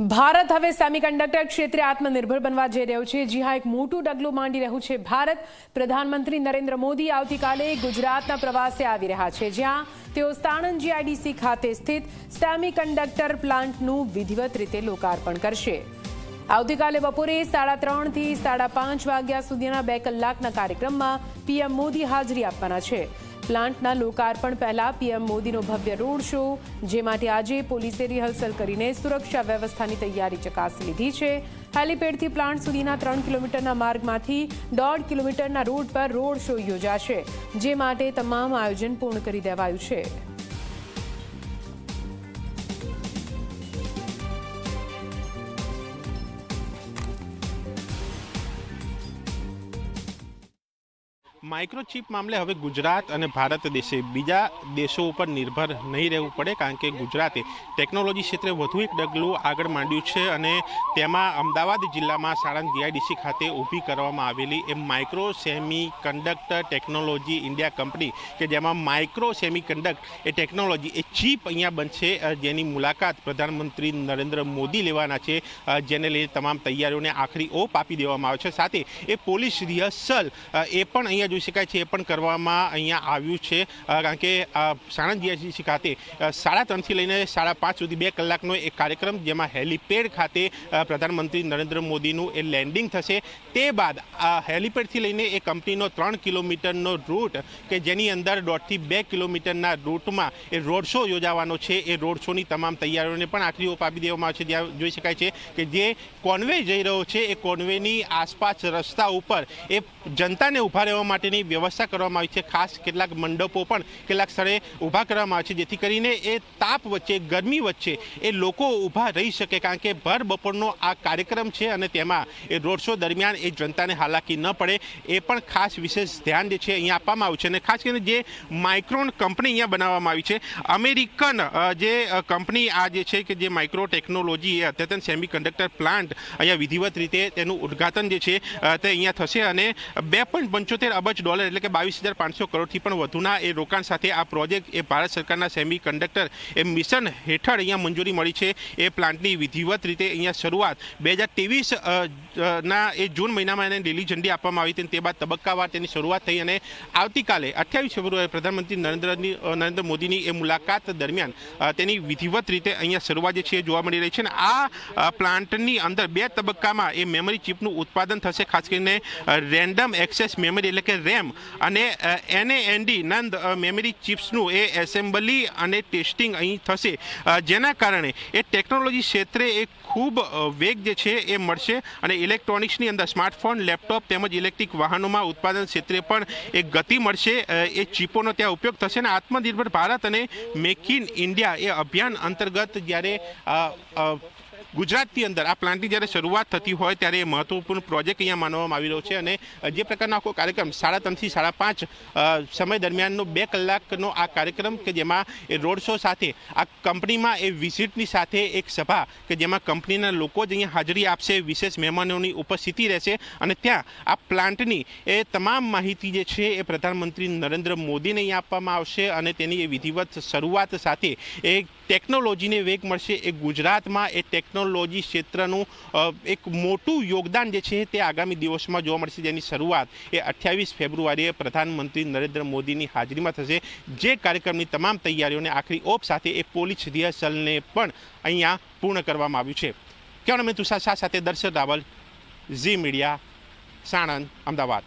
ભારત હવે સેમિકન્ડક્ટર ક્ષેત્રે આત્મનિર્ભર બનવા જઈ રહ્યું છે। જી હા, એક મોટું ડગલું માંડી રહ્યું છે ભારત। પ્રધાનમંત્રી નરેન્દ્ર મોદી આવતીકાલે ગુજરાતના પ્રવાસે આવી રહ્યા છે, જ્યાં તેઓ સાણંદ જીઆઈડીસી ખાતે સ્થિત સેમિકન્ડક્ટર પ્લાન્ટનું વિધિવત રીતે લોકાર્પણ કરશે। આવતીકાલે બપોરે 3:30 થી 5:30 વાગ્યા સુધીના 2 કલાકના કાર્યક્રમમાં પીએમ મોદી હાજરી આપવાના છે। પ્લાન્ટના લોકાર્પણ પહેલા પીએમ મોદીનો ભવ્ય રોડ શો, જે માટે આજે પોલીસે રિહર્સલ કરીને સુરક્ષા વ્યવસ્થાની તૈયારી ચકાસી લીધી છે। હેલીપેડથી પ્લાન્ટ સુધીના 3 કિલોમીટરના માર્ગમાંથી 1.5 કિલોમીટરના રૂટ પર રોડ શો યોજાશે, જે માટે તમામ આયોજન પૂર્ણ કરી દેવાયું છે। માઇક્રોચિપ મામલે હવે ગુજરાત અને ભારત દેશે બીજા દેશો ઉપર નિર્ભર નહીં રહેવું પડે, કારણ કે ગુજરાતે ટેકનોલોજી ક્ષેત્રે વધુ એક ડગલું આગળ માંડ્યું છે અને તેમાં અમદાવાદ જિલ્લામાં સાણંદ જીઆઈડીસી ખાતે ઊભી કરવામાં આવેલી એ micro semiconductor technology India company, કે જેમાં માઇક્રો સેમી કન્ડક્ટર એ ટેકનોલોજી એ ચીપ અહીંયા બનશે, જેની મુલાકાત પ્રધાનમંત્રી નરેન્દ્ર મોદી લેવાના છે, જેને લઈને તમામ તૈયારીઓને આખરી ઓપ આપી દેવામાં આવે છે। સાથે એ પોલીસ રિહર્સલ એ પણ અહીંયા જોઈ શકાય છે, એ પણ કરવામાં અહીંયા આવ્યું છે, કારણ કે સાણંદ જીઆઈડીસી ખાતે 3:30 થી લઈને 5:30 સુધી 2 કલાકનો એક કાર્યક્રમ, જેમાં હેલીપેડ ખાતે પ્રધાનમંત્રી નરેન્દ્ર મોદીનું એ લેન્ડિંગ થશે। તે બાદ હેલીપેડથી લઈને એ કંપનીનો 3 કિલોમીટરનો રૂટ, કે જેની અંદર 1.5 થી 2 કિલોમીટરના રૂટમાં એ રોડ શો યોજાવાનો છે। એ રોડ શોની તમામ તૈયારીઓને પણ આખરી ઓપ આપી દેવામાં આવે છે, જ્યાં જોઈ શકાય છે કે જે કોન્વે જઈ રહ્યો છે એ કોન્વેની આસપાસ રસ્તા ઉપર એ જનતાને ઊભા રહેવા માટેની વ્યવસ્થા કરવામાં આવી છે। ખાસ કેટલાક મંડપો પણ કેટલાક સ્થળે ઊભા કરવામાં આવે છે, જેથી કરીને એ તાપ વચ્ચે, ગરમી વચ્ચે એ લોકો ઊભા રહી શકે, કારણ કે ભર બપોરનો આ કાર્યક્રમ છે અને તેમાં એ રોડ શો દરમિયાન એ જનતાને હાલાકી ન પડે, એ પણ ખાસ વિશેષ ધ્યાન જે છે અહીંયા આપવામાં આવ્યું છે। અને ખાસ કરીને જે માઇક્રોન કંપની અહીંયા બનાવવામાં આવી છે, અમેરિકન જે કંપની આ જે છે, કે જે માઇક્રો ટેકનોલોજી એ અદ્યતન સેમિકન્ડક્ટર પ્લાન્ટ અહીંયા વિધિવત રીતે તેનું ઉદ્ઘાટન જે છે તે અહીંયા થશે અને $2.75 અબજ એટલે કે 22,500 કરોડથી પણ વધુના એ રોકાણ સાથે આ પ્રોજેક્ટ એ ભારત સરકારના સેમિકન્ડક્ટર એ મિશન હેઠળ અહીંયા મંજૂરી મળી છે। એ પ્લાન્ટની વિધિવત રીતે અહીંયા શરૂઆત 2023 ના એ જૂન મહિનામાં એને લીલી ઝંડી આપવામાં આવી હતી, તે બાદ તબક્કાવાર તેની શરૂઆત થઈ અને આવતીકાલે 28 ફેબ્રુઆરી પ્રધાનમંત્રી નરેન્દ્ર મોદીની એ મુલાકાત દરમિયાન તેની વિધિવત રીતે અહીંયા શરૂઆત જે છે જોવા મળી રહી છે। અને આ પ્લાન્ટની અંદર 2 તબક્કામાં એ મેમરી ચિપનું ઉત્પાદન થશે, ખાસ કરીને રેન્ડમ એક્સેસ મેમરી એટલે કે રેમ અને NAND નંદ મેમરી ચિપ્સનું એ એસેમ્બલી અને ટેસ્ટિંગ અહીં થશે, જેના કારણે એ ટેકનોલોજી ક્ષેત્રે એક ખૂબ વેગ જે છે એ મળશે અને ઇલેક્ટ્રોનિક્સની અંદર સ્માર્ટફોન, લેપટોપ તેમજ ઇલેક્ટ્રિક વાહનોમાં ઉત્પાદન ક્ષેત્રે પણ એક ગતિ મળશે। એ ચીપોનો ત્યાં ઉપયોગ થશે અને આત્મનિર્ભર ભારત અને મેક ઇન ઇન્ડિયા એ અભિયાન અંતર્ગત જ્યારે ગુજરાતની અંદર આ પ્લાન્ટની જ્યારે શરૂઆત થતી હોય ત્યારે એ મહત્વપૂર્ણ પ્રોજેક્ટ અહીંયા માનવામાં આવી રહ્યો છે। અને જે પ્રકારનો આખો કાર્યક્રમ 3:30 થી 5:30 સમય દરમિયાનનો 2 કલાકનો આ કાર્યક્રમ, કે જેમાં એ રોડ શો સાથે આ કંપનીમાં એ વિઝિટની સાથે એક સભા, કે જેમાં કંપનીના લોકો જ અહીંયા હાજરી આપશે, વિશેષ મહેમાનોની ઉપસ્થિતિ રહેશે અને ત્યાં આ પ્લાન્ટની એ તમામ માહિતી જે છે એ પ્રધાનમંત્રી નરેન્દ્ર મોદીને અહીંયા આપવામાં આવશે અને તેની એ વિધિવત શરૂઆત સાથે એ ટેકનોલોજીને વેગ મળશે। એ ગુજરાતમાં એ ટેકનોલોજી ક્ષેત્રનું એક મોટું યોગદાન જે છે તે આગામી દિવસમાં જોવા મળશે, જેની શરૂઆત એ 28 ફેબ્રુઆરીએ પ્રધાનમંત્રી નરેન્દ્ર મોદીની હાજરીમાં થશે। જે કાર્યક્રમની તમામ તૈયારીઓને આખરી ઓપ સાથે એ પોલીસ રિહર્સલને પણ અહીંયા પૂર્ણ કરવામાં આવ્યું છે। કેમેરામેન તુષાર શાહ સાથે દર્શક રાવલ, ઝી મીડિયા, સાણંદ, અમદાવાદ।